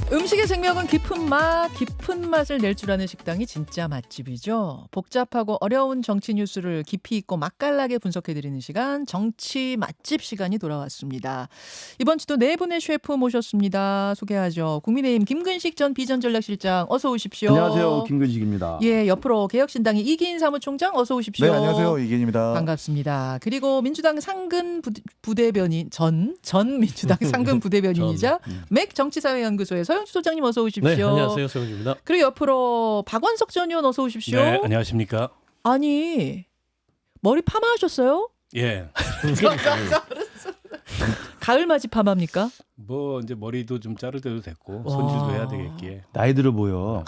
음식의 생명은 깊은 맛을 낼 줄 아는 식당이 진짜 맛집이죠. 복잡하고 어려운 정치 뉴스를 깊이 있고 맛깔나게 분석해드리는 시간, 정치 맛집 시간이 돌아왔습니다. 이번 주도 네 분의 셰프 모셨습니다. 소개하죠. 국민의힘 김근식 전 비전전략실장 어서 오십시오. 안녕하세요. 김근식입니다. 예, 옆으로 개혁신당의 이기인 사무총장 어서 오십시오. 네, 안녕하세요. 이기인입니다. 반갑습니다. 그리고 민주당 상근 부대변인 전 민주당 상근 부대변인이자 맥 정치사회연구소의 서영주 소장님 어서 오십시오. 네, 안녕하세요. 서영주입니다. 그리고 옆으로 박원석 전 의원 어서 오십시오. 네, 안녕하십니까? 아니 머리 파마하셨어요? 예. 가을맞이 파마입니까? 뭐 이제 머리도 좀 자를 때도 됐고 손질도 해야 되겠기에. 나이 들어 보여.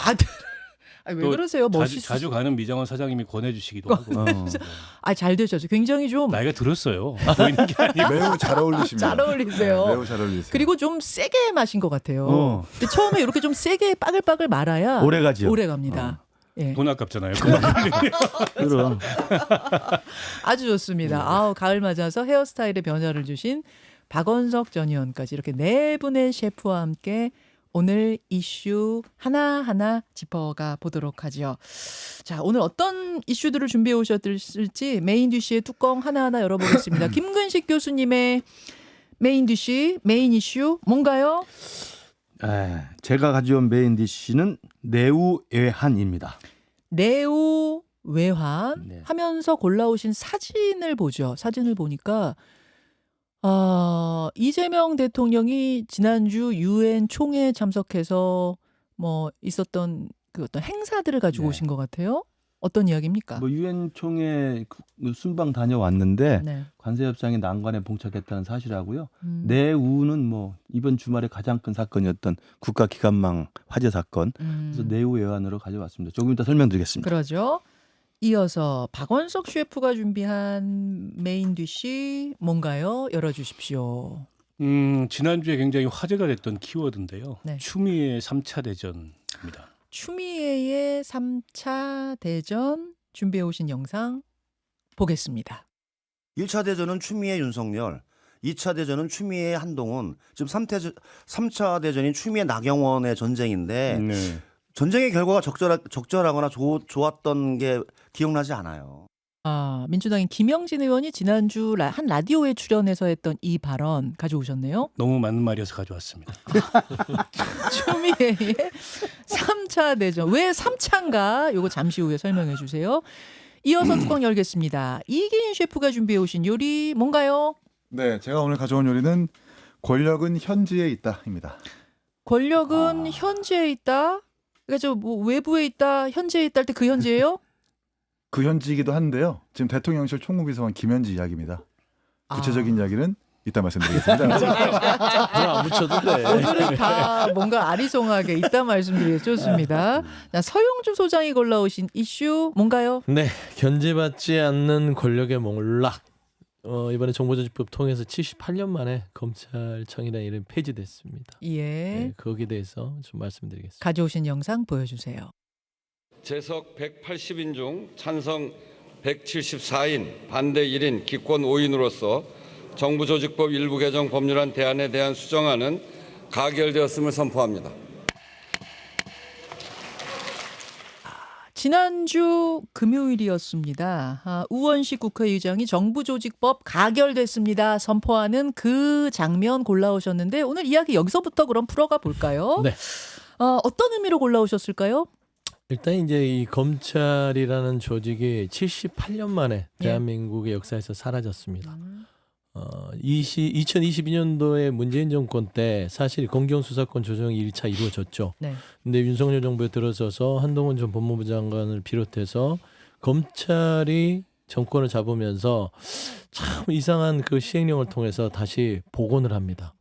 왜 또 그러세요? 자주 가는 미장원 사장님이 권해주시기도 하고. 잘 되셨어요. 굉장히 좀 나이가 들었어요. 보이는 게 아니고. 매우 잘 어울리십니다. 잘 어울리세요. 네, 매우 잘 어울리세요. 그리고 좀 세게 마신 것 같아요. 근데 처음에 이렇게 좀 세게 빠글빠글 말아야 오래 가지요. 오래 갑니다. 예. 돈 아깝잖아요. 그만. 그럼 아주 좋습니다. 아우, 가을 맞아서 헤어스타일에 변화를 주신 박원석 전 의원까지 이렇게 네 분의 셰프와 함께 오늘 이슈 하나하나 짚어가 보도록 하죠. 자, 오늘 어떤 이슈들을 준비해 오셨을지 메인 디쉬의 뚜껑 하나하나 열어보겠습니다. 김근식 교수님의 메인 디쉬, 메인 이슈 뭔가요? 제가 가져온 메인 디쉬는 내우외환입니다. 내우외환 네. 하면서 골라오신 사진을 보죠. 사진을 보니까 이재명 대통령이 지난주 유엔 총회에 참석해서 뭐 있었던 그 어떤 행사들을 가지고 네. 오신 것 같아요. 어떤 이야기입니까? 뭐 유엔 총회 순방 다녀왔는데 네. 관세 협상에 난관에 봉착했다는 사실하고요. 음. 내우는 뭐 이번 주말에 가장 큰 사건이었던 국가기관망 화재 사건. 그래서 내우외환으로 가져왔습니다. 조금 이따 설명드리겠습니다. 그러죠. 이어서 박원석 셰프가 준비한 메인 디쉬 뭔가요? 열어주십시오. 지난주에 굉장히 화제가 됐던 키워드인데요. 네. 추미애 3차 대전입니다. 추미애의 3차 대전 준비해 오신 영상 보겠습니다. 1차 대전은 추미애 윤석열, 2차 대전은 추미애 한동훈, 지금 3차 대전인 추미애 나경원의 전쟁인데 네. 전쟁의 결과가 적절하거나 좋았던 게 기억나지 않아요. 민주당의 김영진 의원이 지난주 한 라디오에 출연해서 했던 이 발언 가져오셨네요. 너무 맞는 말이어서 가져왔습니다. 추미애의 3차 대전. 왜 3차인가? 요거 잠시 후에 설명해 주세요. 이어서 뚜껑 열겠습니다. 이기인 셰프가 준비해 오신 요리 뭔가요? 네, 제가 오늘 가져온 요리는 권력은 현지에 있다입니다. 권력은 현지에 있다? 그러니까 뭐 외부에 있다, 현지에 있다 할 때 그 현지예요? 그 현지이기도 한데요. 지금 대통령실 총무비서관 김현지 이야기입니다. 구체적인 이야기는 이따 말씀드리겠습니다. 안 붙여도 돼. 오늘은 다 뭔가 아리송하게 이따 말씀드리겠습니다. 좋습니다. 자, 서영주 소장이 골라오신 이슈 뭔가요? 네, 견제받지 않는 권력의 몰락. 이번에 정보조직법 통해서 78년 만에 검찰청이라는 이름이 폐지됐습니다. 예. 네, 거기에 대해서 좀 말씀드리겠습니다. 가져오신 영상 보여주세요. 재석 180인 중 찬성 174인, 반대 1인, 기권 5인으로서 정부조직법 일부 개정 법률안 대안에 대한 수정안은 가결되었음을 선포합니다. 지난주 금요일이었습니다. 우원식 국회의장이 정부조직법 가결됐습니다. 선포하는 그 장면 골라오셨는데 오늘 이야기 여기서부터 그럼 풀어가 볼까요? 네. 어떤 의미로 골라오셨을까요? 일단 이제 이 검찰이라는 조직이 78년 만에 대한민국의 역사에서 사라졌습니다. 2022년도에 문재인 정권 때 사실 검경수사권 조정이 1차 이루어졌죠. 네. 근데 윤석열 정부에 들어서서 한동훈 전 법무부 장관을 비롯해서 검찰이 정권을 잡으면서 참 이상한 그 시행령을 통해서 다시 복원을 합니다.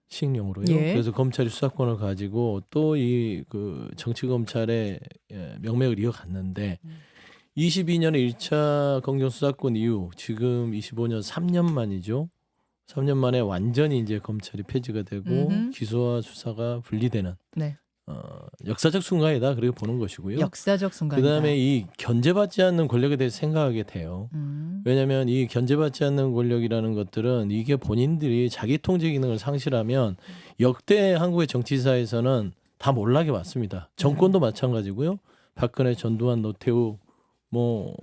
시행령으로요. 예. 그래서 검찰이 수사권을 가지고 또 이 그 정치 검찰의 명맥을 이어갔는데 22년에 1차 검경 수사권 이후 지금 25년 3년 만이죠. 3년 만에 완전히 이제 검찰이 폐지가 되고 기소와 수사가 분리되는 네. 역사적 순간이다 그렇게 보는 것이고요. 역사적 순간이다. 그다음에 이 견제받지 않는 권력에 대해서 생각하게 돼요. 왜냐하면 이 견제받지 않는 권력이라는 것들은 이게 본인들이 자기 통제 기능을 상실하면 역대 한국의 정치사에서는 다 몰락해 왔습니다. 정권도 마찬가지고요. 박근혜, 전두환, 노태우, 뭐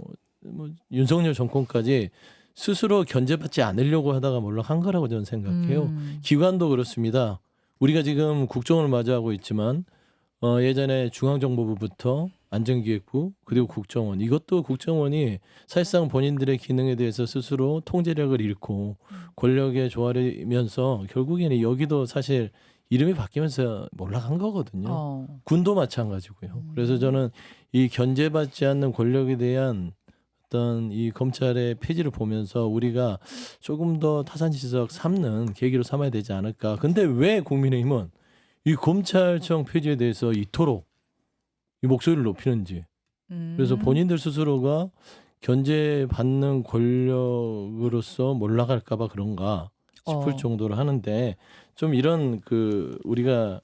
윤석열 정권까지 스스로 견제받지 않으려고 하다가 몰락한 거라고 저는 생각해요. 기관도 그렇습니다. 우리가 지금 국정을 맞이하고 있지만 예전에 중앙정보부부터 안전기획부 그리고 국정원, 이것도 국정원이 사실상 본인들의 기능에 대해서 스스로 통제력을 잃고 권력에 조아리면서 결국에는 여기도 사실 이름이 바뀌면서 몰락한 거거든요. 군도 마찬가지고요. 그래서 저는 이 견제받지 않는 권력에 대한 어떤 이 검찰의 폐지를 보면서 우리가 조금 더 타산지석 삼는 계기로 삼아야 되지 않을까. 근데 왜 국민의힘은 이 검찰청 폐지에 대해서 이토록 이 목소리를 높이는지. 그래서 본인들 스스로가 견제받는 권력으로서 몰락할까봐 그런가 싶을 정도로 하는데, 좀 이런 그 우리가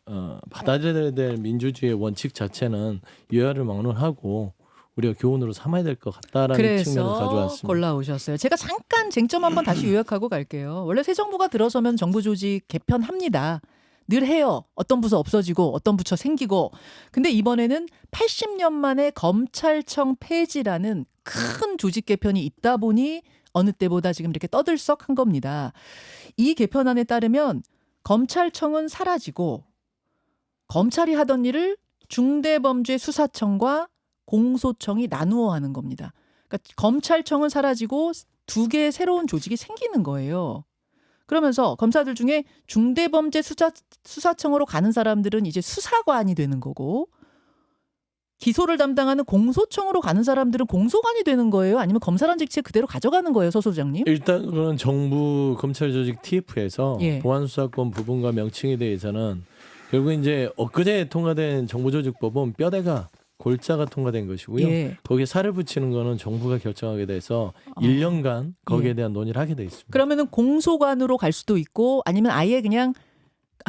받아들여야 될 민주주의의 원칙 자체는 여야를 막론하고 우리가 교훈으로 삼아야 될 것 같다라는 측면을 그래서 가져왔습니다. 골라오셨어요. 제가 잠깐 쟁점 한번 다시 요약하고 갈게요. 원래 새 정부가 들어서면 정부 조직 개편합니다. 늘 해요. 어떤 부서 없어지고 어떤 부처 생기고. 근데 이번에는 80년 만에 검찰청 폐지라는 큰 조직 개편이 있다 보니 어느 때보다 지금 이렇게 떠들썩한 겁니다. 이 개편안에 따르면 검찰청은 사라지고 검찰이 하던 일을 중대범죄수사청과 공소청이 나누어 하는 겁니다. 그러니까 검찰청은 사라지고 두 개의 새로운 조직이 생기는 거예요. 그러면서 검사들 중에 중대범죄수사청으로 가는 사람들은 이제 수사관이 되는 거고, 기소를 담당하는 공소청으로 가는 사람들은 공소관이 되는 거예요? 아니면 검사란 직책 그대로 가져가는 거예요, 서 소장님? 일단 그런 정부 검찰 조직 TF에서 예. 보안수사권 부분과 명칭에 대해서는 결국 이제 엊그제 통과된 정부조직법은 뼈대가 골자가 통과된 것이고요. 예. 거기에 살을 붙이는 거는 정부가 결정하게 돼서 1년간 거기에 예. 대한 논의를 하게 돼 있습니다. 그러면은 공소관으로 갈 수도 있고 아니면 아예 그냥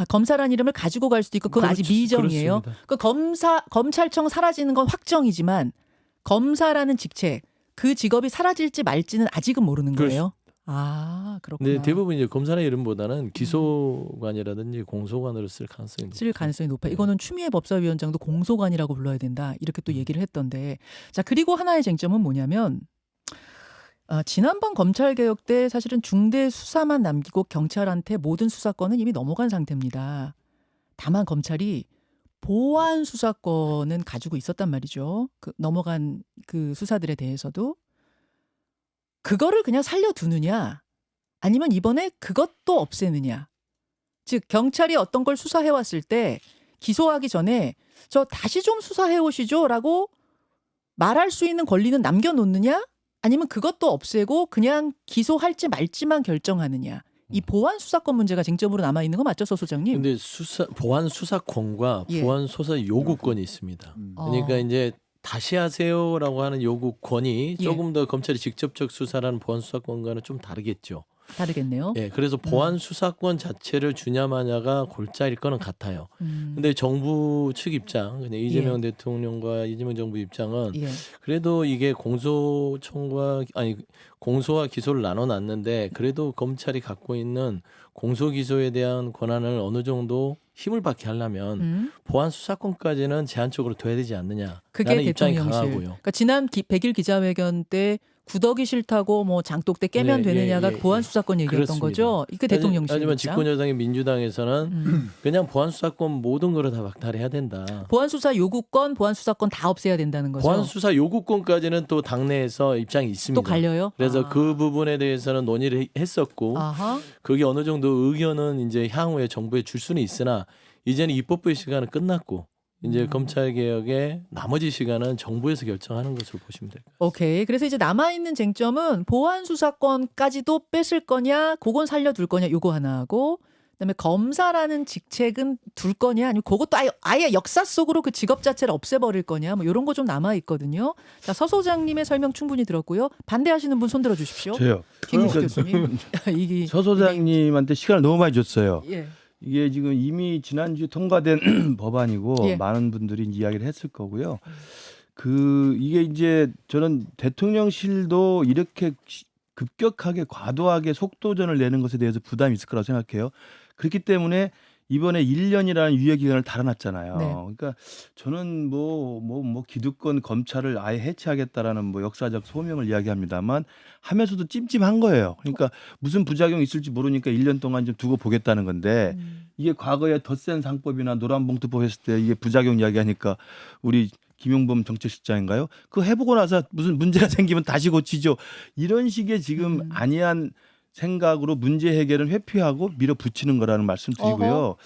검사란 이름을 가지고 갈 수도 있고, 그건 아직 그렇죠. 미정이에요. 그렇습니다. 그 검찰청 사라지는 건 확정이지만 검사라는 직책, 그 직업이 사라질지 말지는 아직은 모르는 거예요. 아, 그렇구나. 근데 대부분 이제 검사의 이름보다는 기소관이라든지 공소관으로 쓸 가능성이 높죠. 쓸 가능성이 높아요. 이거는 추미애 법사위원장도 공소관이라고 불러야 된다, 이렇게 또 얘기를 했던데. 자, 그리고 하나의 쟁점은 뭐냐면 지난번 검찰개혁 때 사실은 중대 수사만 남기고 경찰한테 모든 수사권은 이미 넘어간 상태입니다. 다만 검찰이 보안 수사권은 가지고 있었단 말이죠. 그 넘어간 그 수사들에 대해서도. 그거를 그냥 살려두느냐 아니면 이번에 그것도 없애느냐. 즉 경찰이 어떤 걸 수사해왔을 때 기소하기 전에 저 다시 좀 수사해오시죠 라고 말할 수 있는 권리는 남겨놓느냐, 아니면 그것도 없애고 그냥 기소할지 말지만 결정하느냐. 이 보안 수사권 문제가 쟁점으로 남아있는 거 맞죠, 서 소장님? 근데 보안 수사권과 예. 보안 수사 요구권이 있습니다. 그러니까 이제 다시 하세요라고 하는 요구권이 예. 조금 더 검찰이 직접적 수사라는 보안 수사권과는 좀 다르겠죠. 다르겠네요. 예, 그래서 보안 수사권 자체를 주냐 마냐가 골자일 거는 같아요. 근데 정부 측 입장, 그냥 이재명 대통령과 이재명 정부 입장은 예. 그래도 이게 공소청과 공소와 기소를 나눠놨는데 그래도 검찰이 갖고 있는 공소 기소에 대한 권한을 어느 정도 힘을 받게 하려면 보안 수사권까지는 제한적으로 둬야 되지 않느냐. 그게 라는 입장이 대통령실. 강하고요. 그러니까 지난 100일 기자회견 때 구더기 싫다고 뭐 장독대 깨면 예, 되느냐가 예, 예. 보안 수사권 얘기였던 그렇습니다. 거죠. 이게 대통령실. 하지만 집권 여당인 민주당에서는 그냥 보안 수사권 모든 거를 다 박탈해야 된다. 보안 수사 요구권, 보안 수사권 다 없애야 된다는 거죠. 보안 수사 요구권까지는 또 당내에서 입장이 있습니다. 또 갈려요? 그래서 아. 그 부분에 대해서는 논의를 했었고 아하. 그게 어느 정도 의견은 이제 향후에 정부에 줄 수는 있으나 이제는 입법부의 시간은 끝났고 이제 검찰 개혁의 나머지 시간은 정부에서 결정하는 것으로 보시면 될까요? 오케이. 그래서 이제 남아있는 쟁점은 보안 수사권까지도 뺏을 거냐, 그건 살려둘 거냐, 요거 하나 하고, 그다음에 검사라는 직책은 둘 거냐, 아니면 그것도 아예 역사 속으로 그 직업 자체를 없애버릴 거냐, 뭐 이런 거 좀 남아 있거든요. 자, 서 소장님의 설명 충분히 들었고요. 반대하시는 분 손 들어주십시오. 저요. 김국수 교수님. 서 소장님한테 시간을 너무 많이 줬어요. 예. 이게 지금 이미 지난주 통과된 법안이고 예. 많은 분들이 이야기를 했을 거고요. 이게 이제 저는 대통령실도 이렇게 급격하게 과도하게 속도전을 내는 것에 대해서 부담이 있을 거라고 생각해요. 그렇기 때문에 이번에 1년이라는 유예 기간을 달아놨잖아요. 네. 그러니까 저는 뭐 기득권 검찰을 아예 해체하겠다라는 뭐 역사적 소명을 이야기합니다만 하면서도 찜찜한 거예요. 그러니까 무슨 부작용이 있을지 모르니까 1년 동안 좀 두고 보겠다는 건데 이게 과거에 덧센 상법이나 노란봉투법 했을 때 이게 부작용 이야기하니까 우리 김용범 정책실장인가요? 그거 해보고 나서 무슨 문제가 생기면 다시 고치죠. 이런 식의 지금 안이한 생각으로 문제 해결은 회피하고 밀어붙이는 거라는 말씀드리고요. 어허.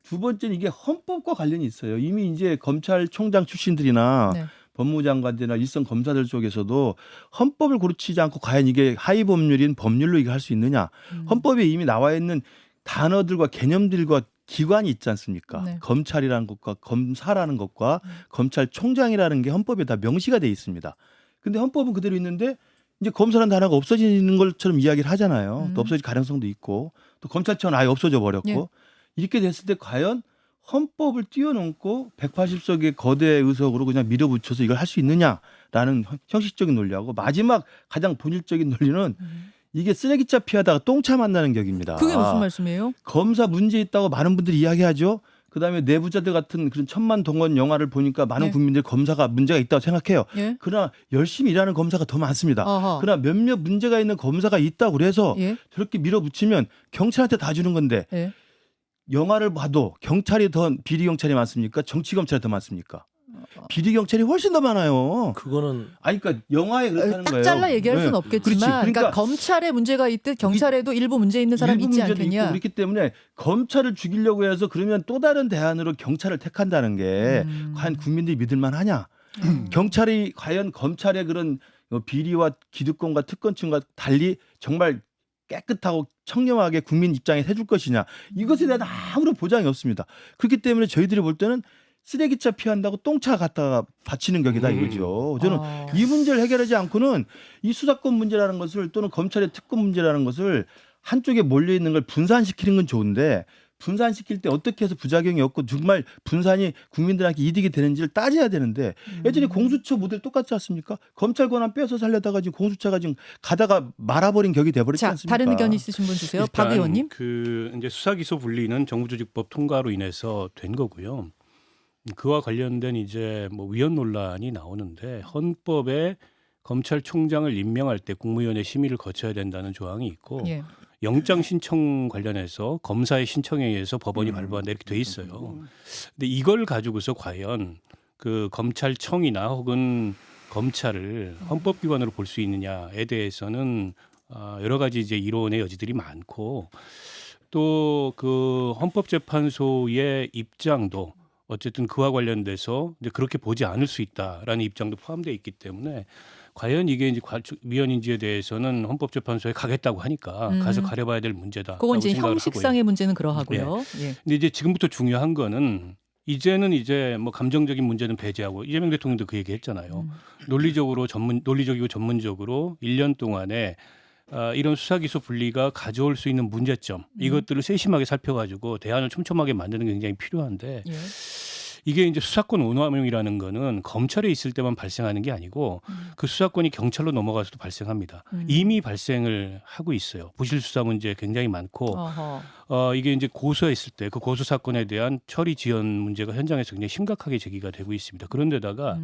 두 번째는 이게 헌법과 관련이 있어요. 이미 이제 검찰총장 출신들이나 네. 법무장관들이나 일선 검사들 쪽에서도 헌법을 고르치지 않고 과연 이게 하위 법률인 법률로 이거 할 수 있느냐. 헌법에 이미 나와 있는 단어들과 개념들과 기관이 있지 않습니까? 네. 검찰이라는 것과 검사라는 것과 검찰총장이라는 게 헌법에 다 명시가 돼 있습니다. 근데 헌법은 그대로 있는데 이제 검사라는 단어가 없어지는 것처럼 이야기를 하잖아요. 또 없어질 가능성도 있고 또 검찰청은 아예 없어져 버렸고 예. 이렇게 됐을 때 과연 헌법을 뛰어넘고 180석의 거대 의석으로 그냥 밀어붙여서 이걸 할 수 있느냐라는 형식적인 논리하고 마지막 가장 본질적인 논리는 이게 쓰레기차 피하다가 똥차 만나는 격입니다. 그게 무슨 말씀이에요? 검사 문제 있다고 많은 분들이 이야기하죠. 그다음에 내부자들 같은 그런 천만 동원 영화를 보니까 많은 네. 국민들이 검사가 문제가 있다고 생각해요. 예. 그러나 열심히 일하는 검사가 더 많습니다. 어허. 그러나 몇몇 문제가 있는 검사가 있다고 그래서 예. 저렇게 밀어붙이면 경찰한테 다 주는 건데 예. 영화를 봐도 경찰이 더 비리 경찰이 많습니까? 정치 검찰이 더 많습니까? 비리 경찰이 훨씬 더 많아요. 그거는 아니 그러니까 영화에 그렇다는 딱 거예요. 잘라 얘기할 네. 수는 없겠지만, 그렇지. 그러니까 검찰에 문제가 있듯 경찰에도 일부 문제 있는 사람이 일부 있지 문제도 있고 않겠냐. 그렇기 때문에 검찰을 죽이려고 해서 그러면 또 다른 대안으로 경찰을 택한다는 게 과연 국민들이 믿을 만하냐? 경찰이 과연 검찰의 그런 비리와 기득권과 특권층과 달리 정말 깨끗하고 청렴하게 국민 입장에 해줄 것이냐? 이것에 대한 아무런 보장이 없습니다. 그렇기 때문에 저희들이 볼 때는 쓰레기차 피한다고 똥차 갖다가 바치는 격이다 이거죠. 저는 이 문제를 해결하지 않고는 이 수사권 문제라는 것을 또는 검찰의 특권 문제라는 것을 한쪽에 몰려 있는 걸 분산시키는 건 좋은데 분산시킬 때 어떻게 해서 부작용이 없고 정말 분산이 국민들한테 이득이 되는지를 따져야 되는데 예전에 공수처 모델 똑같지 않습니까? 검찰 권한 빼서 살려다가 지금 공수처가 지금 가다가 말아버린 격이 돼버렸지 자, 않습니까? 다른 의견 있으신 분 주세요. 박 일단 의원님. 그 이제 수사기소 분리는 정부조직법 통과로 인해서 된 거고요. 그와 관련된 이제 뭐 위헌 논란이 나오는데 헌법에 검찰총장을 임명할 때 국무위원회 심의를 거쳐야 된다는 조항이 있고 예. 영장 신청 관련해서 검사의 신청에 의해서 법원이 발부한다 이렇게 돼 있어요. 근데 이걸 가지고서 과연 그 검찰청이나 혹은 검찰을 헌법기관으로 볼 수 있느냐에 대해서는 여러 가지 이제 이론의 여지들이 많고 또 그 헌법재판소의 입장도 어쨌든 그와 관련돼서 이제 그렇게 보지 않을 수 있다라는 입장도 포함되어 있기 때문에 과연 이게 이제 위헌인지에 대해서는 헌법재판소에 가겠다고 하니까 가서 가려봐야 될 문제다. 그건 이제 형식상의 문제는 그러하고요. 예. 근데 이제 지금부터 중요한 거는 이제는 이제 뭐 감정적인 문제는 배제하고 이재명 대통령도 그 얘기했잖아요. 논리적이고 전문적으로 1년 동안에 이런 수사기소 분리가 가져올 수 있는 문제점 이것들을 세심하게 살펴가지고 대안을 촘촘하게 만드는 게 굉장히 필요한데 예. 이게 이제 수사권 오남용이라는 거는 검찰에 있을 때만 발생하는 게 아니고 그 수사권이 경찰로 넘어가서도 발생합니다. 이미 발생을 하고 있어요. 부실 수사 문제 굉장히 많고 어허. 이게 이제 고소했을 때 그 고소 사건에 대한 처리 지연 문제가 현장에서 굉장히 심각하게 제기가 되고 있습니다. 그런데다가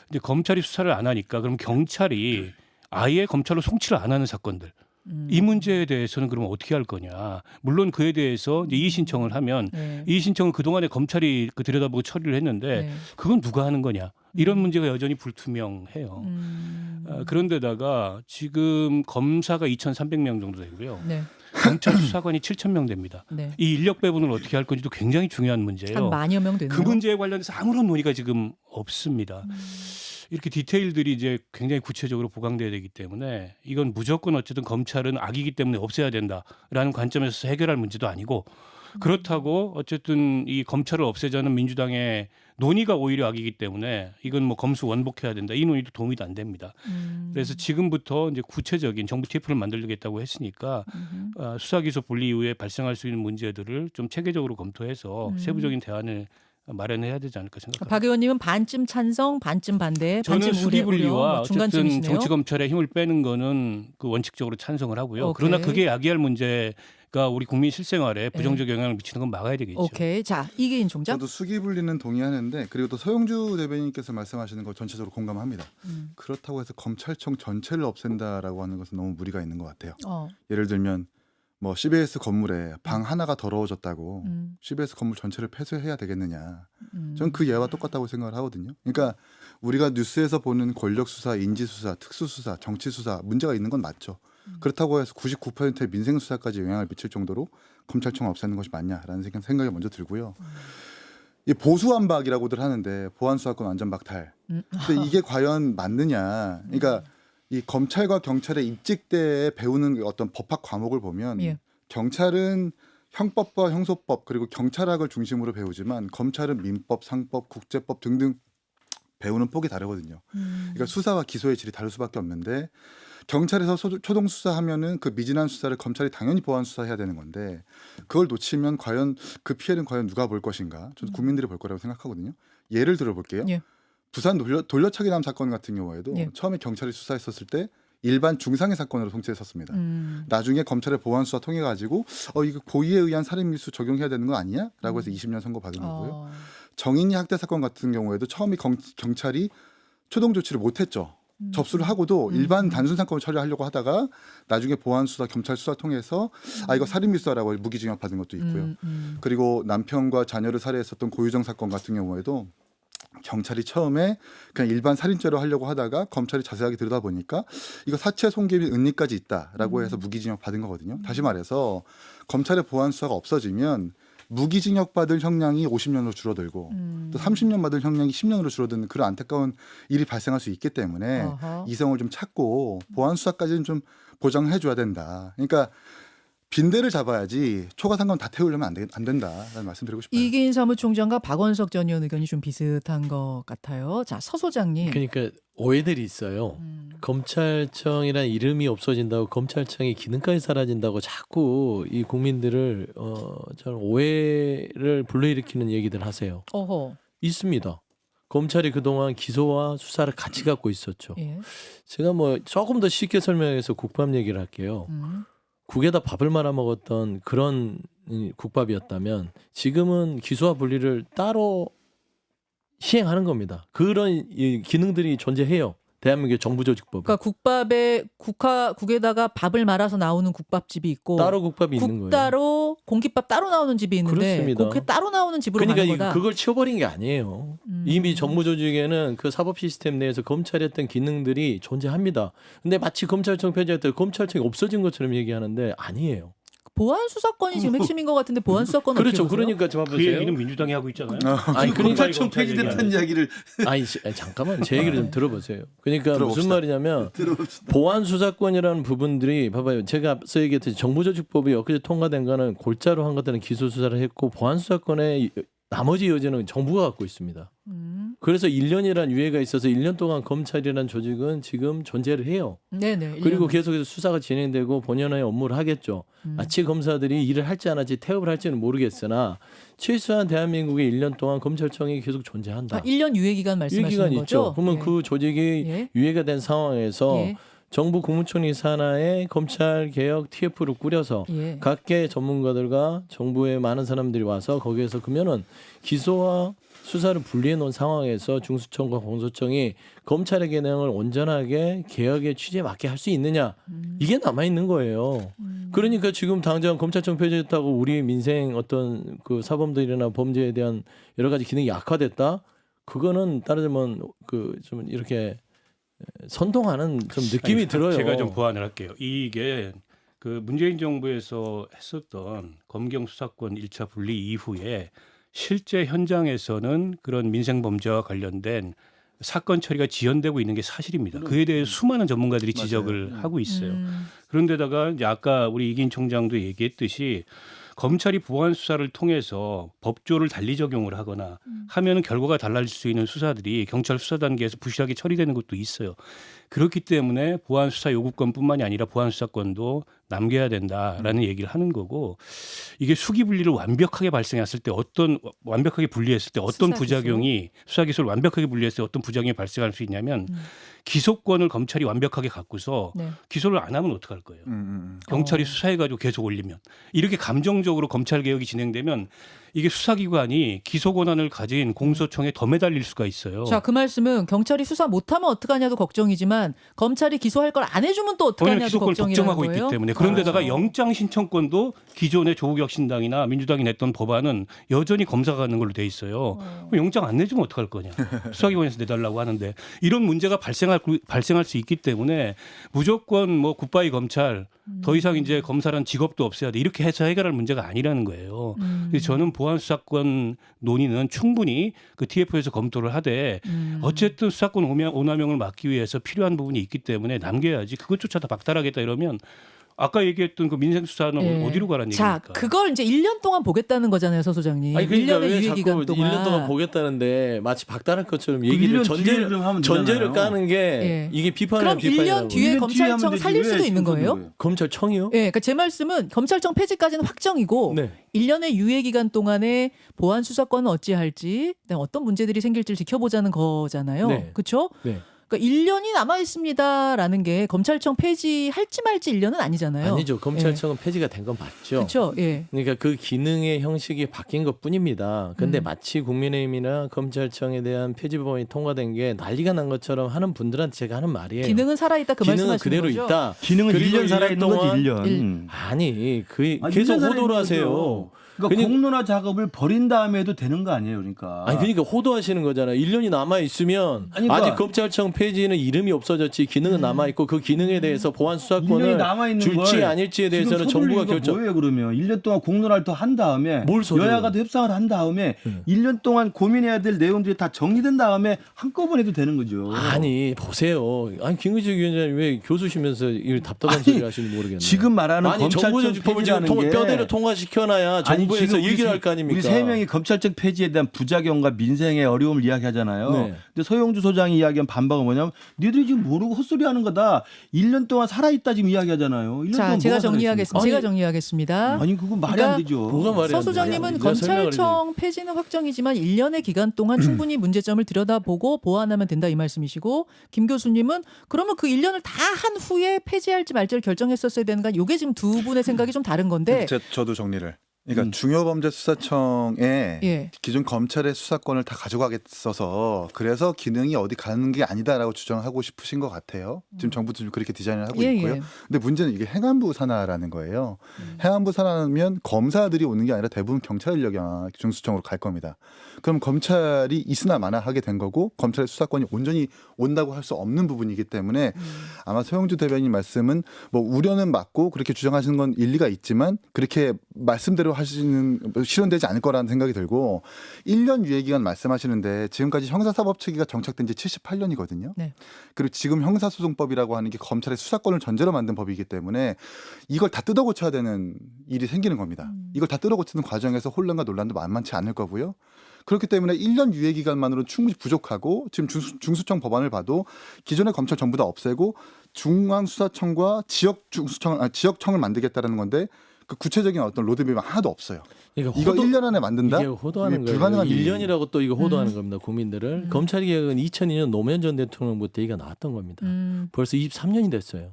이제 검찰이 수사를 안 하니까 그럼 경찰이 아예 검찰로 송치를 안 하는 사건들 이 문제에 대해서는 그러면 어떻게 할 거냐. 물론 그에 대해서 이제 이의 신청을 하면 네. 이의 신청은 그동안에 검찰이 그 들여다보고 처리를 했는데 네. 그건 누가 하는 거냐. 이런 문제가 여전히 불투명해요. 그런데다가 지금 검사가 2,300명 정도 되고요. 네. 경찰 수사관이 7,000명 됩니다. 네. 이 인력 배분을 어떻게 할 건지도 굉장히 중요한 한 문제예요. 만여 명 되네요. 그 문제에 관련해서 아무런 논의가 지금 없습니다. 이렇게 디테일들이 이제 굉장히 구체적으로 보강돼야 되기 때문에 이건 무조건 어쨌든 검찰은 악이기 때문에 없애야 된다라는 관점에서 해결할 문제도 아니고 그렇다고 어쨌든 이 검찰을 없애자는 민주당의 논의가 오히려 악이기 때문에 이건 뭐 검수 원복해야 된다. 이 논의도 도움이 안 됩니다. 그래서 지금부터 이제 구체적인 정부 TF를 만들겠다고 했으니까 수사기소 분리 이후에 발생할 수 있는 문제들을 좀 체계적으로 검토해서 세부적인 대안을 마련해야 되지 않을까 생각합니다. 박 의원님은 반쯤 찬성, 반쯤 반대, 저는 반쯤 수기 우려, 분리와 어쨌든 중간쯤이시네요. 정치 검찰의 힘을 빼는 거는 그 원칙적으로 찬성을 하고요. 오케이. 그러나 그게 야기할 문제가 우리 국민 실생활에 부정적 영향을 미치는 건 막아야 되겠죠. 오케이. 자, 이기인 총장. 저도 수기 분리는 동의하는데 그리고 또 서영주 대변인께서 말씀하시는 거 전체적으로 공감합니다. 그렇다고 해서 검찰청 전체를 없앤다라고 하는 것은 너무 무리가 있는 것 같아요. 예를 들면 뭐 CBS 건물에 방 하나가 더러워졌다고 CBS 건물 전체를 폐쇄해야 되겠느냐. 저는 그 예와 똑같다고 생각을 하거든요. 그러니까 우리가 뉴스에서 보는 권력 수사, 인지 수사, 특수 수사, 정치 수사 문제가 있는 건 맞죠. 그렇다고 해서 99%의 민생 수사까지 영향을 미칠 정도로 검찰청을 없애는 것이 맞냐라는 생각이 먼저 들고요. 이 보수완박이라고들 하는데 보안수사권 완전 박탈. 근데 이게 과연 맞느냐? 그러니까 이 검찰과 경찰의 입직 때에 배우는 어떤 법학 과목을 보면 예. 경찰은 형법과 형소법 그리고 경찰학을 중심으로 배우지만 검찰은 민법, 상법, 국제법 등등 배우는 폭이 다르거든요. 그러니까 수사와 기소의 질이 다를 수밖에 없는데 경찰에서 초동 수사하면은 그 미진한 수사를 검찰이 당연히 보완 수사해야 되는 건데 그걸 놓치면 과연 그 피해는 과연 누가 볼 것인가? 저는 국민들이 볼 거라고 생각하거든요. 예를 들어볼게요. 예. 부산 돌려차기남 사건 같은 경우에도 예. 처음에 경찰이 수사했었을 때 일반 중상의 사건으로 송치했었습니다. 나중에 검찰의 보완 수사 통해 가지고 이거 고의에 의한 살인미수 적용해야 되는 거 아니야?라고 해서 20년 선고 받은 거고요. 정인이 학대 사건 같은 경우에도 처음에 경찰이 초동 조치를 못했죠. 접수를 하고도 일반 단순 사건을 처리하려고 하다가 나중에 보안 수사, 검찰 수사 통해서 이거 살인미수라고 무기징역 받은 것도 있고요. 그리고 남편과 자녀를 살해했었던 고유정 사건 같은 경우에도 경찰이 처음에 그냥 일반 살인죄로 하려고 하다가 검찰이 자세하게 들여다보니까 이거 사체 손괴 및 은닉까지 있다라고 해서 무기징역 받은 거거든요. 다시 말해서 검찰의 보안 수사가 없어지면 무기징역 받을 형량이 50년으로 줄어들고 또 30년 받을 형량이 10년으로 줄어드는 그런 안타까운 일이 발생할 수 있기 때문에 이성을 좀 찾고 보안 수사까지는 좀 보장해 줘야 된다. 그러니까 빈대를 잡아야지 초과상관 다 태우려면 안 된다라는 말씀드리고 싶어요. 이기인 사무총장과 박원석 전 의원 의견이 좀 비슷한 것 같아요. 자, 서 소장님. 그러니까 오해들이 있어요. 검찰청이란 이름이 없어진다고 검찰청의 기능까지 사라진다고 자꾸 이 국민들을 저는 오해를 불러일으키는 얘기들 하세요. 어허. 있습니다. 검찰이 그동안 기소와 수사를 같이 갖고 있었죠. 예. 제가 뭐 조금 더 쉽게 설명해서 국밥 얘기를 할게요. 국에다 밥을 말아 먹었던 그런 국밥이었다면 지금은 기소와 분리를 따로 시행하는 겁니다. 그런 이 기능들이 존재해요. 대한민국의 정부조직법. 그러니까 국에다가 밥을 말아서 나오는 국밥집이 있고 따로 국밥이 있는 거예요. 따로 공깃밥 따로 나오는 집이 있는데 그렇습니다. 그게 따로 나오는 집으로 그러니까 가는 거다. 그걸 치워버린 게 아니에요. 이미 정부조직에는 그 사법 시스템 내에서 검찰이 했던 기능들이 존재합니다. 근데 마치 검찰청 폐지할 때 검찰청이 없어진 것처럼 얘기하는데 아니에요. 보안 수사권이 지금 핵심인 것 같은데 보안 수사권 그렇죠. 어떻게 보세요? 그러니까 좀 그 봐보세요. 얘기는 민주당이 하고 있잖아요. 아니 그러니까 검찰청 폐지됐다는 이야기를 아니 잠깐만 제 얘기를 좀 들어보세요. 그러니까 들어봅시다. 무슨 말이냐면 보안 수사권이라는 부분들이 봐봐요. 제가 앞서 얘기했듯이 정부조직법이 엊그제 통과된 거는 골자로 한 것들은 기소 수사를 했고 보안 수사권의 나머지 여지는 정부가 갖고 있습니다. 그래서 1년이라는 유예가 있어서 1년 동안 검찰이라는 조직은 지금 존재를 해요. 네네. 그리고 1년. 계속해서 수사가 진행되고 본연의 업무를 하겠죠. 마치 검사들이 일을 할지 안 할지 태업을 할지는 모르겠으나 최소한 대한민국에 1년 동안 검찰청이 계속 존재한다. 1년 유예 기간 말씀하시는 유예기간 거죠? 있죠. 그러면 예. 그 조직이 예. 유예가 된 상황에서 예. 정부 국무총리 산하에 검찰 개혁 TF를 꾸려서 예. 각계 전문가들과 정부의 많은 사람들이 와서 거기에서 그러면은 기소와 수사를 분리해 놓은 상황에서 중수청과 공소청이 검찰의 기능을 온전하게 개혁의 취지에 맞게 할 수 있느냐 이게 남아 있는 거예요. 그러니까 지금 당장 검찰청 폐지했다고 우리 민생 어떤 그 사범들이나 범죄에 대한 여러 가지 기능이 약화됐다. 그거는 따르자면 그 좀 이렇게 선동하는 좀 느낌이 들어요. 제가 좀 보완을 할게요. 이게 그 문재인 정부에서 했었던 검경 수사권 1차 분리 이후에 실제 현장에서는 그런 민생 범죄와 관련된 사건 처리가 지연되고 있는 게 사실입니다. 그에 대해 수많은 전문가들이 지적을 하고 있어요. 그런데다가 이제 아까 우리 이긴 총장도 얘기했듯이 검찰이 보안 수사를 통해서 법조를 달리 적용을 하거나 하면은 결과가 달라질 수 있는 수사들이 경찰 수사 단계에서 부실하게 처리되는 것도 있어요. 그렇기 때문에 보안 수사 요구권뿐만이 아니라 보안 수사권도 남겨야 된다라는 얘기를 하는 거고, 이게 수기 분리를 완벽하게 발생했을 때 완벽하게 분리했을 때 어떤 부작용이, 수사 기술을 완벽하게 분리했을 때 어떤 부작용이 발생할 수 있냐면 기소권을 검찰이 완벽하게 갖고서 네. 기소를 안 하면 어떡할 거예요. 경찰이 수사해가지고 계속 올리면, 이렇게 감정적으로 검찰 개혁이 진행되면 이게 수사기관이 기소 권한을 가진 공소청에 더 매달릴 수가 있어요. 자, 그 말씀은 경찰이 수사 못하면 어떡하냐도 걱정이지만 검찰이 기소할 걸 안 해주면 또 본인은 어떡하냐도 기소권을 걱정이라는 걱정하고 거예요. 있기 때문에. 그런데다가 영장 신청권도 기존의 조국혁신당이나 민주당이 냈던 법안은 여전히 검사가 갖는 걸로 돼 있어요. 그럼 영장 안 내주면 어떡할 거냐. 수사기관에서 내달라고 하는데, 이런 문제가 발생할 수 있기 때문에 무조건 뭐 굿바이 검찰, 더 이상 이제 검사란 직업도 없애야 돼, 이렇게 해서 해결할 문제가 아니라는 거예요. 그래서 저는 보안 수사권 논의는 충분히 그 TF에서 검토를 하되 어쨌든 수사권 오남용을 막기 위해서 필요한 부분이 있기 때문에 남겨야지, 그것조차 다 박탈하겠다 이러면 아까 얘기했던 그 민생 수사는 예. 어디로 가라는 자, 얘기입니까? 그걸 이제 1년 동안 보겠다는 거잖아요, 서 소장님. 아니 그러니까 1년의 왜 유예 자꾸 기간 동안. 1년 동안 보겠다는데 마치 박탈할 것처럼 그 얘기를 1년 뒤에 그럼 하면 전제를 되잖아요. 까는 게 예. 이게 비판이란 그럼 비판이라고. 1년 뒤에 1년 검찰청 하면 되지. 살릴 왜 수도 있는 지금 거예요? 그러는 검찰청이요? 예, 그러니까 제 말씀은 검찰청 폐지까지는 확정이고 네. 1년의 유예 기간 동안에 보안 수사권은 어찌할지, 어떤 문제들이 생길지 지켜보자는 거잖아요. 네. 그렇죠? 네. 그러니까 1년이 남아 있습니다라는 게 검찰청 폐지할지 말지 1년은 아니잖아요. 아니죠. 검찰청은 폐지가 된 건 맞죠. 그렇죠. 예. 그러니까 그 기능의 형식이 바뀐 것뿐입니다. 근데 마치 국민의힘이나 검찰청에 대한 폐지 법안이 통과된 게 난리가 난 것처럼 하는 분들한테 제가 하는 말이에요. 기능은 살아있다 그 기능은 말씀하시는 그대로 거죠? 있다. 기능은 그리고 1년 살아 1년 있는 거지 동안 1년. 아니 아니, 계속 1년 살아 호도를 있는 하세요. 거죠. 그러니까 공론화 작업을 벌인 다음에도 되는 거 아니에요, 그러니까. 아니 그러니까 호도하시는 거잖아요. 1년이 남아 있으면 아니, 그러니까 아직 검찰청 폐지는 이름이 없어졌지 기능은 남아 있고 그 기능에 대해서 보안 1년이 수사권을 남아 있는 줄지 걸 아닐지에 지금 대해서는 정부가 서둘리기가 결정. 뭐예요, 그러면 1년 동안 공론화를 더 한 다음에 뭘 서둘러요? 여야가 더 협상을 한 다음에 1년 동안 고민해야 될 내용들이 다 정리된 다음에 한꺼번에 해도 되는 거죠. 아니 보세요. 아니 김근식 위원장님 왜 교수시면서 이 답답한 아니, 소리 하시는지 모르겠네. 지금 말하는 아니 검찰청 정부조직법을 지금 폐지라는 게 뼈대로 통과시켜놔야 아니, 정부에서 지금 우리 얘기를 할 거 아닙니까? 우리 세 명이 검찰청 폐지에 대한 부작용과 민생의 어려움을 이야기하잖아요. 네. 근데 서영주 소장이 이야기한 반박은 뭐냐면 니들이 지금 모르고 헛소리하는 거다. 1년 동안 살아있다 지금 이야기하잖아요. 1년 자, 동안 제가 뭐가 정리하겠습니다. 살아있습니까? 제가 정리하겠습니다. 아니 그거 말이 그러니까 안 되죠. 뭐가 말이 서 안 소장님은 돼요. 내가 설명을 검찰청 폐지는 확정이지만 1년의 기간 동안 충분히 문제점을 들여다보고 보완하면 된다 이 말씀이시고, 김 교수님은 그러면 그 1년을 다 한 후에 폐지할지 말지를 결정했었어야 되는가? 이게 지금 두 분의 생각이 좀 다른 건데. 저도 정리를. 그러니까 중요범죄수사청에 예. 기존 검찰의 수사권을 다 가져가겠어서 그래서 기능이 어디 가는 게 아니다라고 주장하고 싶으신 것 같아요. 지금 정부도 좀 그렇게 디자인을 하고 예, 있고요. 예. 근데 문제는 이게 행안부 산하라는 거예요. 행안부 산하면 검사들이 오는 게 아니라 대부분 경찰 인력이 아마 중수청으로 갈 겁니다. 그럼 검찰이 있으나 마나 하게 된 거고 검찰의 수사권이 온전히 온다고 할 수 없는 부분이기 때문에 아마 서영주 대변인 말씀은 뭐 우려는 맞고 그렇게 주장하시는 건 일리가 있지만 그렇게 말씀대로 하시는 실현되지 않을 거라는 생각이 들고, 1년 유예 기간 말씀하시는데 지금까지 형사사법체계가 정착된 지 78년이거든요. 네. 그리고 지금 형사소송법이라고 하는 게 검찰의 수사권을 전제로 만든 법이기 때문에 이걸 다 뜯어 고쳐야 되는 일이 생기는 겁니다. 이걸 다 뜯어 고치는 과정에서 혼란과 논란도 만만치 않을 거고요. 그렇기 때문에 1년 유예 기간만으로 충분히 부족하고, 지금 중수청 법안을 봐도 기존의 검찰 전부 다 없애고 중앙수사청과 지역청을 만들겠다라는 건데 그 구체적인 어떤 로드맵이 하나도 없어요. 그러니까 이거 1년 안에 만든다? 이게 호도하는 이게 거예요. 불가능한 1년이라고 또 이거 호도하는 겁니다. 국민들을. 검찰개혁은 2002년 노무현 전 대통령부터 얘기가 나왔던 겁니다. 벌써 23년이 됐어요.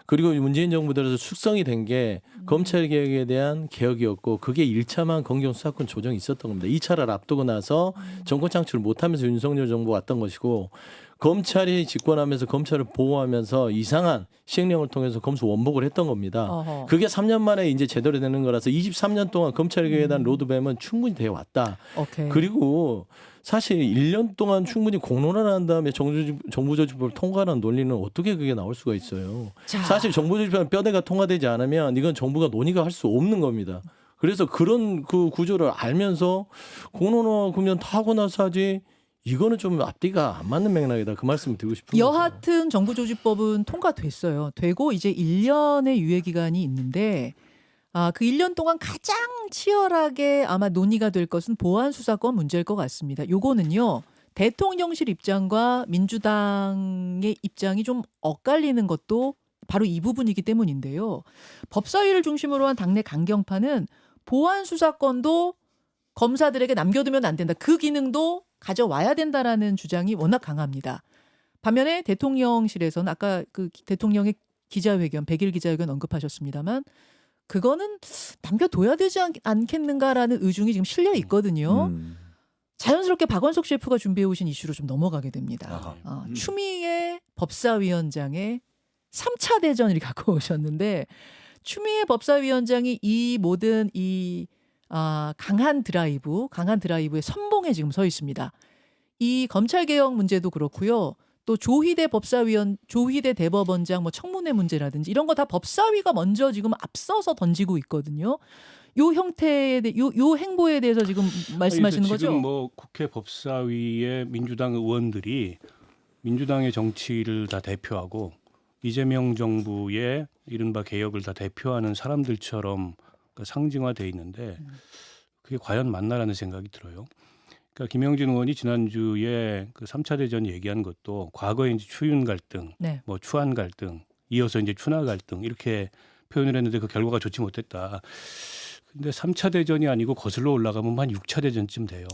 그리고 문재인 정부 들어서 숙성이 된 게 검찰개혁에 대한 개혁이었고, 그게 1차만 검경수사권 조정이 있었던 겁니다. 2차를 앞두고 나서 정권 창출을 못하면서 윤석열 정부가 왔던 것이고, 검찰이 집권하면서 검찰을 보호하면서 이상한 시행령을 통해서 검수 원복을 했던 겁니다. 어허. 그게 3년 만에 이제 제대로 되는 거라서 23년 동안 검찰개혁에 대한 로드맵은 충분히 되어 왔다. 오케이. 그리고 사실 1년 동안 충분히 공론화를 한 다음에 정부조직법을 통과하는 논리는 어떻게 그게 나올 수가 있어요. 자. 사실 정부조직법 뼈대가 통과되지 않으면 이건 정부가 논의가 할 수 없는 겁니다. 그래서 그런 그 구조를 알면서 공론화 그러면 다 하고 나서 하지, 이거는 좀 앞뒤가 안 맞는 맥락이다. 그 말씀을 드리고 싶은 거죠. 여하튼 정부조직법은 통과됐어요. 되고 이제 1년의 유예 기간이 있는데, 그 1년 동안 가장 치열하게 아마 논의가 될 것은 보안 수사권 문제일 것 같습니다. 요거는요. 대통령실 입장과 민주당의 입장이 좀 엇갈리는 것도 바로 이 부분이기 때문인데요. 법사위를 중심으로 한 당내 강경파는 보안 수사권도 검사들에게 남겨두면 안 된다. 그 기능도 가져와야 된다라는 주장이 워낙 강합니다. 반면에 대통령실에서는 아까 그 대통령의 기자회견, 100일 기자회견 언급하셨습니다만 그거는 남겨둬야 되지 않겠는가라는 의중이 지금 실려 있거든요. 자연스럽게 박원석 셰프가 준비해 오신 이슈로 좀 넘어가게 됩니다. 추미애 법사위원장의 3차 대전을 갖고 오셨는데 추미애 법사위원장이 이 모든 강한 드라이브의 선봉에 지금 서 있습니다. 이 검찰개혁 문제도 그렇고요. 또 조희대 대법원장 뭐 청문회 문제라든지 이런 거 다 법사위가 먼저 지금 앞서서 던지고 있거든요. 요 형태에 요 행보에 대해서 지금 말씀하시는 거죠? 지금 뭐 국회 법사위의 민주당 의원들이 민주당의 정치를 다 대표하고 이재명 정부의 이른바 개혁을 다 대표하는 사람들처럼 상징화돼 있는데 그게 과연 맞나라는 생각이 들어요. 그러니까 김영진 의원이 지난주에 그 3차 대전 얘기한 것도 과거에 이제 추윤 갈등, 네. 뭐 추한 갈등, 이어서 이제 추나 갈등 이렇게 표현을 했는데 그 결과가 좋지 못했다. 근데 3차 대전이 아니고 거슬러 올라가면 한 6차 대전쯤 돼요.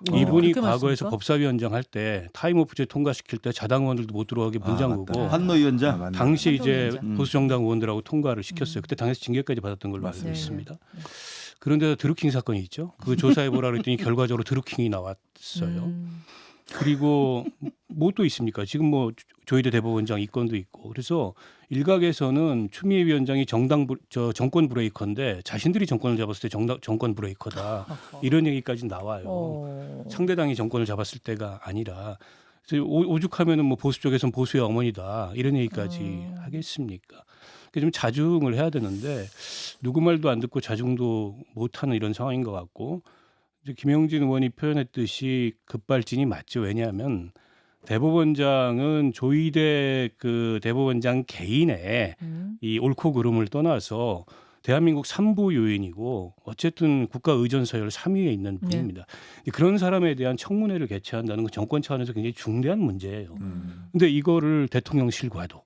이분이 그렇게 과거에서 말씀입니까? 법사위원장 할 때 타임오프제 통과시킬 때 자당 의원들도 못 들어가게 문 잠그고 한노 위원장. 당시 이제 위원장. 보수정당 의원들하고 통과를 시켰어요. 그때 당에서 징계까지 받았던 걸로 알고 네. 있습니다. 그런데 드루킹 사건이 있죠. 그 조사해 보라 그랬더니 결과적으로 드루킹이 나왔어요. 그리고 뭐 또 있습니까? 지금 뭐 조희대 대법원장 이 건도 있고. 그래서 일각에서는 추미애 위원장이 정권 브레이커인데 자신들이 정권을 잡았을 때 정권 브레이커다. 이런 얘기까지 나와요. 상대당이 정권을 잡았을 때가 아니라 그래서 오죽하면은 뭐 보수 쪽에서는 보수의 어머니다 이런 얘기까지 하겠습니까? 좀 자중을 해야 되는데 누구 말도 안 듣고 자중도 못하는 이런 상황인 것 같고 이제 김영진 의원이 표현했듯이 급발진이 맞죠. 왜냐하면 대법원장은 조희대 그 대법원장 개인의 이 옳고 그름을 떠나서 대한민국 3부 요인이고 어쨌든 국가 의전 서열 3위에 있는 분입니다. 그런 사람에 대한 청문회를 개최한다는 건 정권 차원에서 굉장히 중대한 문제예요. 근데 이거를 대통령실과도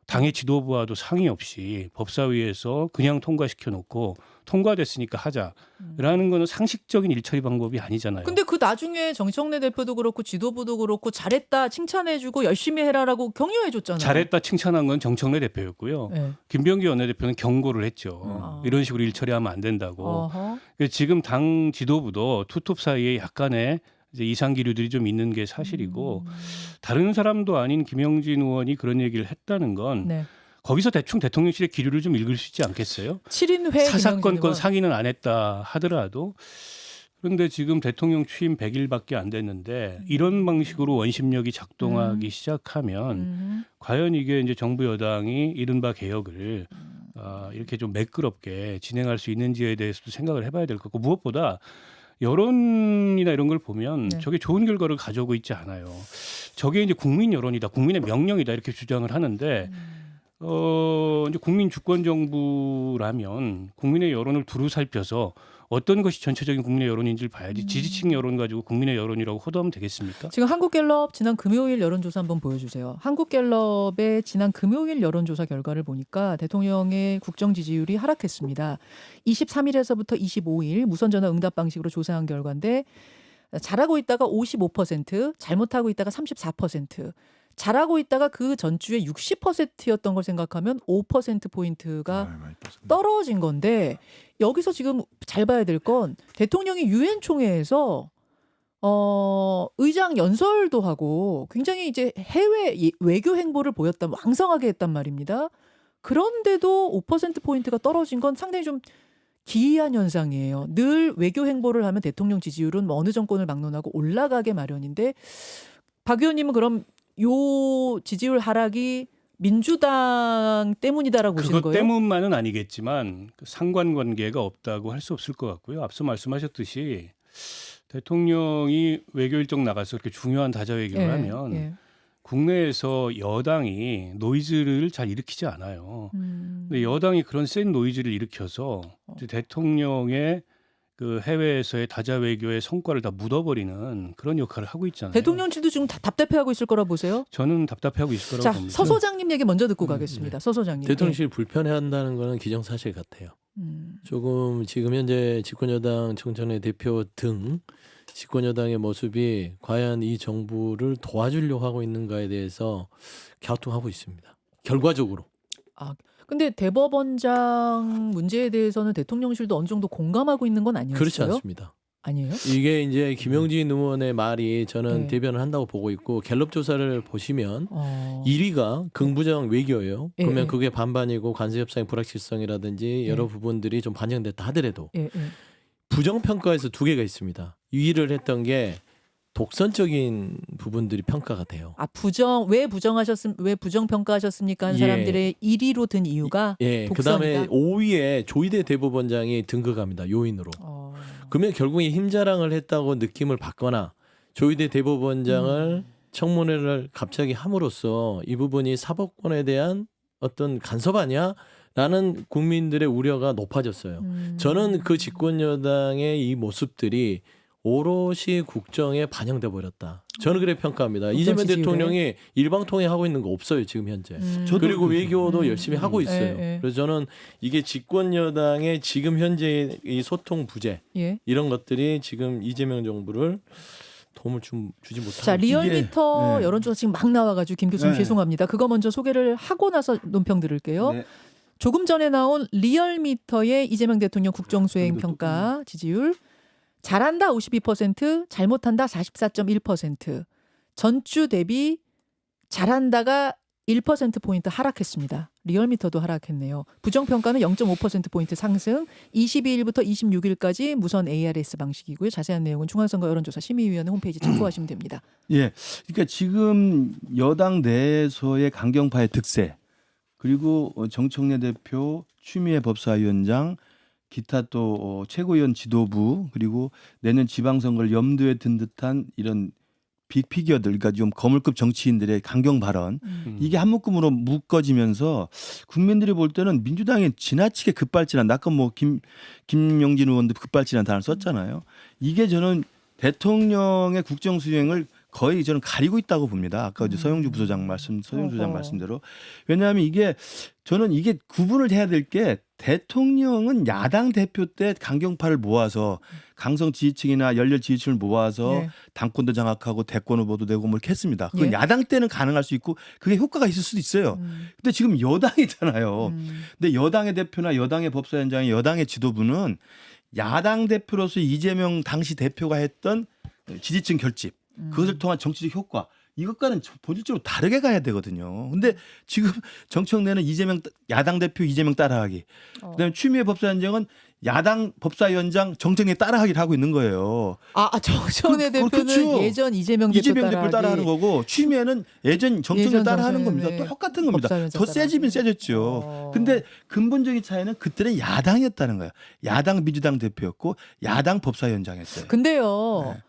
당의 지도부와도 상의 없이 법사위에서 그냥 통과시켜 놓고 통과됐으니까 하자라는 거는 상식적인 일처리 방법이 아니잖아요. 근데 그 나중에 정청래 대표도 그렇고 지도부도 그렇고 잘했다 칭찬해주고 열심히 해라라고 격려해줬잖아요. 잘했다 칭찬한 건 정청래 대표였고요. 네. 김병기 원내대표는 경고를 했죠. 이런 식으로 일처리하면 안 된다고. 어허. 지금 당 지도부도 투톱 사이에 약간의 이제 이상 기류들이 좀 있는 게 사실이고 다른 사람도 아닌 김영진 의원이 그런 얘기를 했다는 건 네. 거기서 대충 대통령실의 기류를 좀 읽을 수 있지 않겠어요? 7인회 사사건건 상의는 안 했다 하더라도 그런데 지금 대통령 취임 100일밖에 안 됐는데 이런 방식으로 원심력이 작동하기 시작하면 과연 이게 이제 정부 여당이 이른바 개혁을 이렇게 좀 매끄럽게 진행할 수 있는지에 대해서도 생각을 해봐야 될 것 같고 무엇보다 여론이나 이런 걸 보면 네. 저게 좋은 결과를 가져오고 있지 않아요. 저게 이제 국민 여론이다, 국민의 명령이다 이렇게 주장을 하는데 이제 국민 주권 정부라면 국민의 여론을 두루 살펴서 어떤 것이 전체적인 국민의 여론인지를 봐야지 지지층 여론 가지고 국민의 여론이라고 호도하면 되겠습니까? 지금 한국갤럽 지난 금요일 여론조사 한번 보여주세요. 한국갤럽의 지난 금요일 여론조사 결과를 보니까 대통령의 국정 지지율이 하락했습니다. 23일에서부터 25일 무선전화 응답 방식으로 조사한 결과인데 잘하고 있다가 55%, 잘못하고 있다가 34%, 잘하고 있다가 그 전주에 60%였던 걸 생각하면 5%포인트가 떨어진 건데 여기서 지금 잘 봐야 될 건 대통령이 유엔 총회에서 의장 연설도 하고 굉장히 이제 해외 외교 행보를 보였다 왕성하게 했단 말입니다. 그런데도 5%포인트가 떨어진 건 상당히 좀 기이한 현상이에요. 늘 외교 행보를 하면 대통령 지지율은 뭐 어느 정권을 막론하고 올라가게 마련인데 박 의원님은 그럼 요 지지율 하락이 민주당 때문이다라고 보시는 그것 거예요? 때문만은 아니겠지만 그 상관관계가 없다고 할 수 없을 것 같고요. 앞서 말씀하셨듯이 대통령이 외교 일정 나가서 그렇게 중요한 다자 외교를 하면 국내에서 여당이 노이즈를 잘 일으키지 않아요. 근데 여당이 그런 센 노이즈를 일으켜서 이제 대통령의 그 해외에서의 다자 외교의 성과를 다 묻어버리는 그런 역할을 하고 있잖아요. 대통령실도 지금 다 답답해하고 있을 거라 보세요. 저는 답답해하고 있을 거라고 자, 봅니다. 서 소장님 얘기 먼저 듣고 가겠습니다. 서 소장님. 대통령실 불편해한다는 거는 기정사실 같아요. 조금 지금 현재 집권여당 정청래 대표 등 집권여당의 모습이 과연 이 정부를 도와주려고 하고 있는가에 대해서 갸우뚱하고 있습니다. 결과적으로. 근데 대법원장 문제에 대해서는 대통령실도 어느 정도 공감하고 있는 건 아니었어요? 그렇지 않습니다. 아니에요? 이게 이제 김용진 의원의 말이 저는 네. 대변을 한다고 보고 있고 갤럽 조사를 보시면 1위가 네. 긍부정 외교예요. 예, 그러면 예. 그게 반반이고 관세협상의 불확실성이라든지 예. 여러 부분들이 좀 반영됐다 하더라도 예, 예. 부정평가에서 두 개가 있습니다. 2위를 했던 게 독선적인 부분들이 평가가 돼요. 왜 부정 평가하셨습니까? 한 예. 사람들의 1위로 든 이유가 예, 독선이다? 그다음에 5위에 조희대 대법원장이 등극합니다. 요인으로. 그러면 결국에 힘자랑을 했다고 느낌을 받거나 조희대 대법원장을 청문회를 갑자기 함으로써 이 부분이 사법권에 대한 어떤 간섭 아니야? 라는 국민들의 우려가 높아졌어요. 저는 그 집권 여당의 이 모습들이 오롯이 국정에 반영돼 버렸다. 저는 그렇게 평가합니다. 국정 이재명 지지율에? 대통령이 일방통행 하고 있는 거 없어요 지금 현재. 저도 그리고 그렇습니다. 외교도 열심히 하고 있어요. 예. 그래서 저는 이게 집권 여당의 지금 현재 이 소통 부재 예. 이런 것들이 지금 이재명 정부를 도움을 주지 못하고 자, 있어요. 리얼미터 네. 여론조사 지금 막 나와가지고 김 교수님 네. 죄송합니다. 그거 먼저 소개를 하고 나서 논평 들을게요. 네. 조금 전에 나온 리얼미터의 이재명 대통령 국정수행 평가 지지율 잘한다 52%, 잘못한다 44.1%. 전주 대비 잘한다가 1%포인트 하락했습니다. 리얼미터도 하락했네요. 부정평가는 0.5%포인트 상승, 22일부터 26일까지 무선 ARS 방식이고요. 자세한 내용은 중앙선거 여론조사 심의위원회 홈페이지 참고하시면 됩니다. 예, 그러니까 지금 여당 내에서의 강경파의 득세 그리고 정청래 대표, 추미애 법사위원장, 기타 또 최고위원 지도부 그리고 내년 지방선거를 염두에 둔 듯한 이런 빅피겨들, 그러니까 좀 거물급 정치인들의 강경 발언 이게 한 묶음으로 묶어지면서 국민들이 볼 때는 민주당이 지나치게 급발진한 아까 뭐 김용진 의원도 급발진한 단어를 썼잖아요. 이게 저는 대통령의 국정 수행을 거의 저는 가리고 있다고 봅니다. 아까 이제 서영주 부소장 말씀대로. 왜냐하면 저는 이게 구분을 해야 될 게 대통령은 야당 대표 때 강경파를 모아서 강성 지지층이나 열렬 지지층을 모아서 네. 당권도 장악하고 대권 후보도 되고 뭐 이렇게 했습니다. 그건 예. 야당 때는 가능할 수 있고 그게 효과가 있을 수도 있어요. 근데 지금 여당이잖아요. 근데 여당의 대표나 여당의 법사위원장이 여당의 지도부는 야당 대표로서 이재명 당시 대표가 했던 지지층 결집 그것을 통한 정치적 효과 이것과는 본질적으로 다르게 가야 되거든요. 근데 지금 정청래는 야당 대표 이재명 따라하기. 그다음에 추미애 법사위원장은 야당 법사위원장 정청래 따라하기를 하고 있는 거예요. 정청래 대표는 그렇죠. 예전 이재명 대표 대표 따라하는 거고 추미애는 예전 정청래 따라하는 겁니다. 네. 똑같은 겁니다. 법사위원장 더 세지면 세졌죠. 근데 근본적인 차이는 그때는 야당이었다는 거예요. 야당 민주당 대표였고 야당 법사위원장이었어요. 근데요. 네.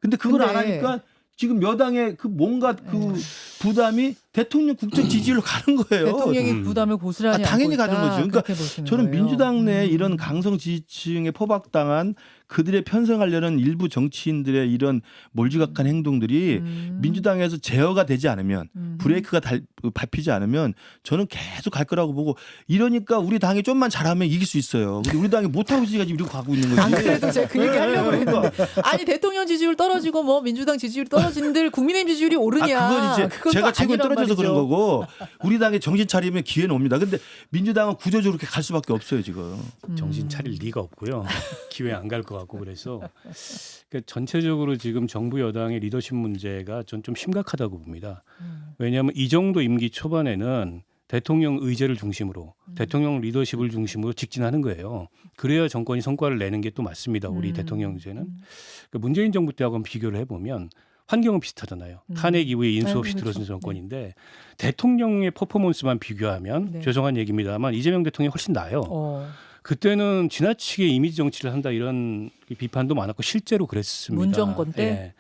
근데 그걸 안 근데- 하니까 지금 여당의 그 뭔가 그 부담이 대통령 국정 지지율로 가는 거예요. 대통령이 부담을 고스란히 당연히 안고 있다. 가는 거죠. 그러니까 그렇게 보시는 저는 거예요. 민주당 내 이런 강성 지지층에 포박당한 그들의 편성하려는 일부 정치인들의 이런 몰지각한 행동들이 민주당에서 제어가 되지 않으면 브레이크가 밟히지 않으면 저는 계속 갈 거라고 보고 이러니까 우리 당이 좀만 잘하면 이길 수 있어요. 근데 우리 당이 못하고 지금까지 이러고 가고 있는 거지. 안 그래도 제가 그 얘기 하려고 했는데 아니 대통령 지지율 떨어지고 뭐 민주당 지지율 떨어지는들 국민의힘 지지율이 오르냐. 그건 이제 그건 제가 또 최고에 아니란 떨어져서 그런 말이죠. 거고 우리 당에 정신 차리면 기회는 옵니다. 근데 민주당은 구조적으로 그렇게 갈 수밖에 없어요 지금. 정신 차릴 리가 없고요. 기회 안 갈 것 같고 그래서 그러니까 전체적으로 지금 정부 여당의 리더십 문제가 전 좀 심각하다고 봅니다. 왜냐하면 이 정도 임기 초반에는 대통령 의제를 중심으로 대통령 리더십을 중심으로 직진하는 거예요. 그래야 정권이 성과를 내는 게 또 맞습니다. 우리 대통령 의제는. 그러니까 문재인 정부 때하고 한번 비교를 해보면 환경은 비슷하잖아요. 탄핵 이후에 인수 없이 그렇죠. 들어선 정권인데 대통령의 퍼포먼스만 비교하면 네. 죄송한 얘기입니다만 이재명 대통령이 훨씬 나아요. 그때는 지나치게 이미지 정치를 한다 이런 비판도 많았고 실제로 그랬습니다. 문정권 때? 예.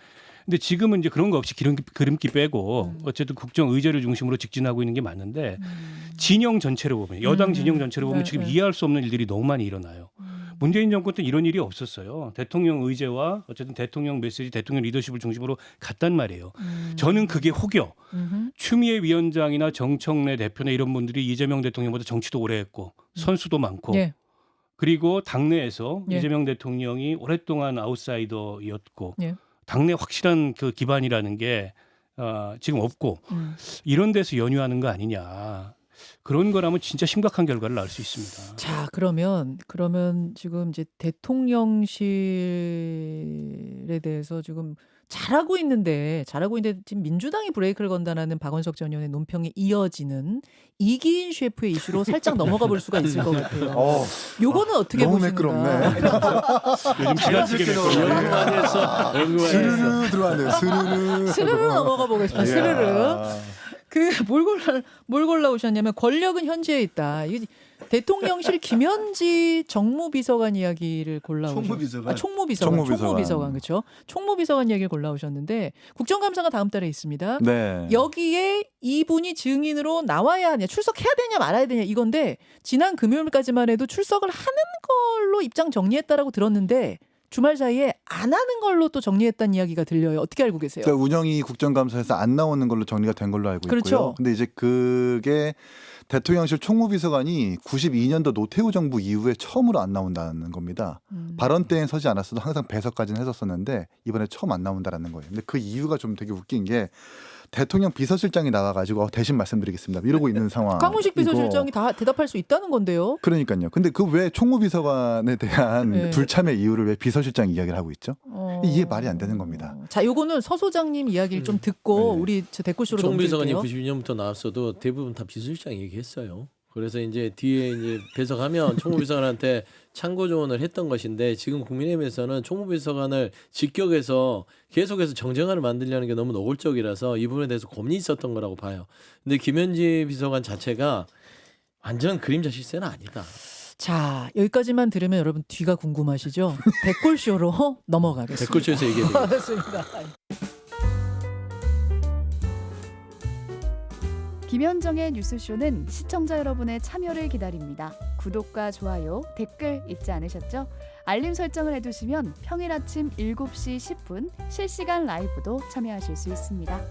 근데 지금은 이제 그런 거 없이 그름기 빼고 어쨌든 국정 의제를 중심으로 직진하고 있는 게 맞는데 진영 전체로 보면 여당 진영 전체로 보면 지금 이해할 수 없는 일들이 너무 많이 일어나요. 문재인 정권 때 이런 일이 없었어요. 대통령 의제와 어쨌든 대통령 메시지, 대통령 리더십을 중심으로 갔단 말이에요. 저는 그게 혹여 추미애 위원장이나 정청래 대표나 이런 분들이 이재명 대통령보다 정치도 오래 했고 선수도 많고 예. 그리고 당내에서 예. 이재명 대통령이 오랫동안 아웃사이더였고 예. 당내 확실한 그 기반이라는 게 지금 없고 이런 데서 연유하는 거 아니냐. 그런 거라면 진짜 심각한 결과를 낳을 수 있습니다. 자, 그러면 지금 이제 대통령실에 대해서 지금 잘하고 있는데 지금 민주당이 브레이크를 건다는 박원석 전 의원의 논평에 이어지는 이기인 셰프의 이슈로 살짝 넘어가 볼 수가 있을 것 같아요. 요거는 어떻게 너무 보시는가? 매끄럽네. 요즘 지나치게 매끄러워요. 많이 했어. 스르르 들어왔네요. 스르르. 스르르 넘어가 보겠습니다. 스르르. 뭘 골라오셨냐면 권력은 현지에 있다. 이게 대통령실 김현지 정무비서관 이야기를 골라오셨어요. 총무비서관. 총무비서관 그렇죠. 총무비서관 이야기를 골라오셨는데 국정감사가 다음 달에 있습니다. 네. 여기에 이분이 증인으로 나와야 하냐, 출석해야 되냐 말아야 되냐 이건데 지난 금요일까지만 해도 출석을 하는 걸로 입장 정리했다라고 들었는데 주말 사이에 안 하는 걸로 또 정리했다는 이야기가 들려요. 어떻게 알고 계세요? 그러니까 운영이 국정감사에서 안 나오는 걸로 정리가 된 걸로 알고 그렇죠. 있고요. 근데 이제 그게 대통령실 총무비서관이 92년도 노태우 정부 이후에 처음으로 안 나온다는 겁니다. 발언 때엔 서지 않았어도 항상 배석까지는 했었었는데 이번에 처음 안 나온다라는 거예요. 근데 그 이유가 좀 되게 웃긴 게 대통령 비서실장이 나와가지고 대신 말씀드리겠습니다. 이러고 있는 상황. 강훈식 비서실장이 다 대답할 수 있다는 건데요. 그러니까요. 근데 그 왜 총무비서관에 대한 네. 불참의 이유를 왜 비서실장이 이야기를 하고 있죠? 이게 말이 안 되는 겁니다. 자, 요거는 서 소장님 이야기를 좀 듣고 네. 우리 저 댓글쇼로 총비서관이 넘길게요. 92년부터 나왔어도 대부분 다 비서실장 얘기했어요. 그래서 이제 뒤에 이제 배석하면 총무비서관한테 참고 조언을 했던 것인데 지금 국민의힘에서는 총무비서관을 직격해서 계속해서 정쟁화를 만들려는 게 너무 노골적이라서 이 부분에 대해서 고민이 있었던 거라고 봐요. 근데 김현지 비서관 자체가 완전 그림자 실세는 아니다. 자, 여기까지만 들으면 여러분 뒤가 궁금하시죠? 댓글쇼로 넘어가겠습니다. 댓글쇼에서 얘기해야 돼요. 알겠습니다. 김현정의 뉴스쇼는 시청자 여러분의 참여를 기다립니다. 구독과 좋아요, 댓글 잊지 않으셨죠? 알림 설정을 해두시면 평일 아침 7시 10분 실시간 라이브도 참여하실 수 있습니다.